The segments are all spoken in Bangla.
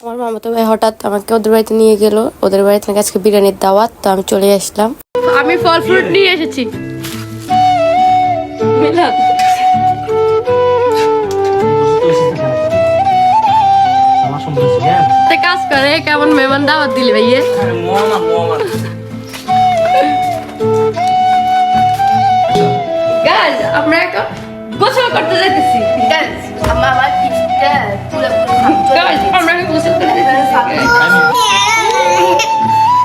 আমার মামাতো ভাই হঠাৎ আমাকে ওদের বাড়িতে নিয়ে গেল। ওদের বাড়িতে নাকি আজকে বিরিয়ানির দাওয়াত, তো আমি চলে আসলাম। আমি ফল ফ্রুট নিয়ে এসেছি। কাজ করে কেমন মেহমান দাওয়াত দিলি ভাইয়ে। গাইস আমরা এখন গোসল করতে যাইতেছি। গাইস আমার টিপটা পুরো গাইস আমরা গোসল করতে যাইতেছি।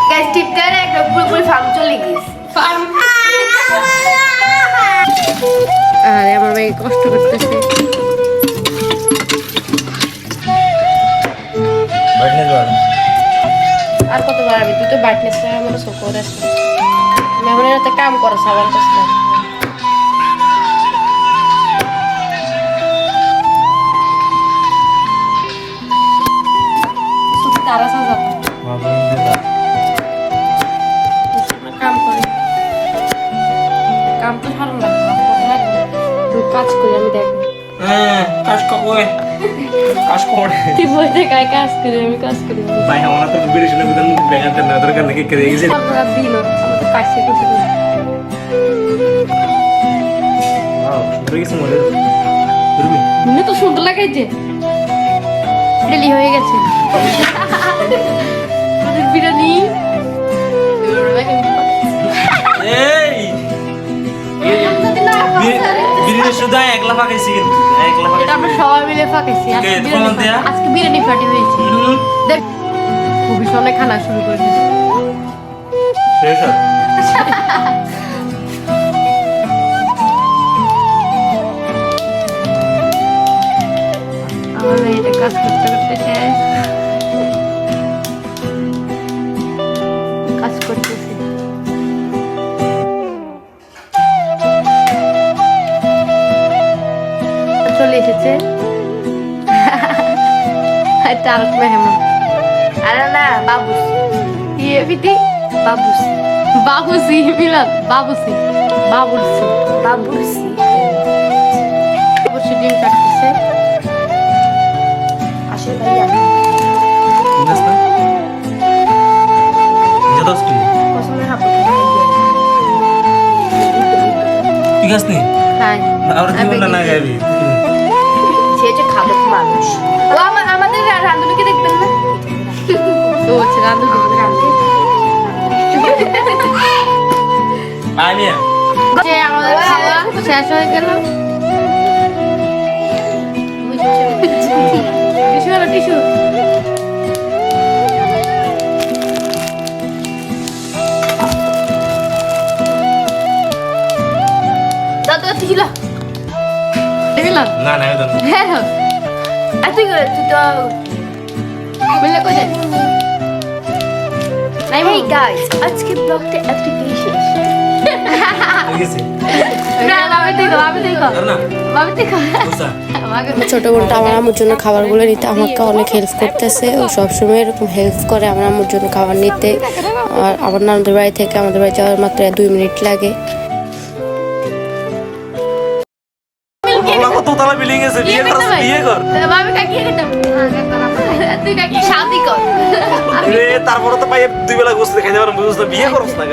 গাইস টিপটা একটা পুরো ফার্ম চলে গেছে। ফার্ম আরে আমার ভাই কষ্ট করতেছে। আর কতবার আমি তুই তো ব্রাইটনেস আমার শো করিস না। মেহমানের হাতে কাম করে সাবান কাছে তারা সাজা কাম করে কাম তো ভালো লাগে। তুই কাজ করি আমি দেখ কাজ করে তুই বলতে কাজ করি আমি কাজ করি ভাই আমরা তো বিদেশে বিধান ব্যাগাতে না দরকার নাকি করে গেছে আমরা দিন আমাদের কাছে কিছু সুন্দর কিছু মনে তুমি মনে তো সুন্দর লাগাইছে রেডি হয়ে গেছে আমাদের বিরিয়ানি। এই বিরিয়ানি শুধু একলা ফাঁকাইছি কিন্তু একলা এটা আমরা সবাই মিলে ফাঁকাইছি। আজকে বিরিয়ানি পার্টি হয়েছে। দেখ খুবই সনে খানা শুরু করে দিয়েছি। শেষ আমার এটা কাজ করতে করতে শেষ। কাজ করতেছি চলে এসেছে তারক মেহমান। আরে না বাবুস ইয়ে বিটি বাবুস বাবুসি মিলাদ বাবুসি বাবুসি বাবুসি বাবুসি ডিম কাটতেছে। আসে ভাইয়া না যত স্কিল কসমে হাবো ঠিক আছে নি হ্যাঁ আর তুমি না গাবি সেটা খাবে মানুষ। ও আমাদের রান্ধুনিকে দেখবেন না তো হচ্ছে রান্ধুনি আমাদের রান্ধুনি আমি যে আমাদের খাওয়া শেষ হয়ে গেল। টিস্যু হলো টিস্যু দাদা টিস্যু লা দেখলাম না না এটা হ্যাঁ তুই করে তুই তো বললে কই যায় নাই ভাই গাইস আজকে ব্লগটা অ্যাপ্লিকেশন ঠিক আছে না আমি দেখো বুঝা ছোট বোনটা আমার আম্মুর জন্য খাবারগুলো নিতে আমাকে অনেক হেল্প করতেছে। ও সবসময় এরকম হেল্প করে আমার আম্মুর জন্য খাবার নিতে। আর আমার নানুদের বাড়ি থেকে আমাদের বাড়ি যাওয়ার মাত্র 2 মিনিট লাগে। কত তালা বিল্ডিং আছে বিয়ে কর তুই শাদি কর তারপরে তো পাই 2 বেলা গোসল খাইতে পারবো বিয়ে করছ না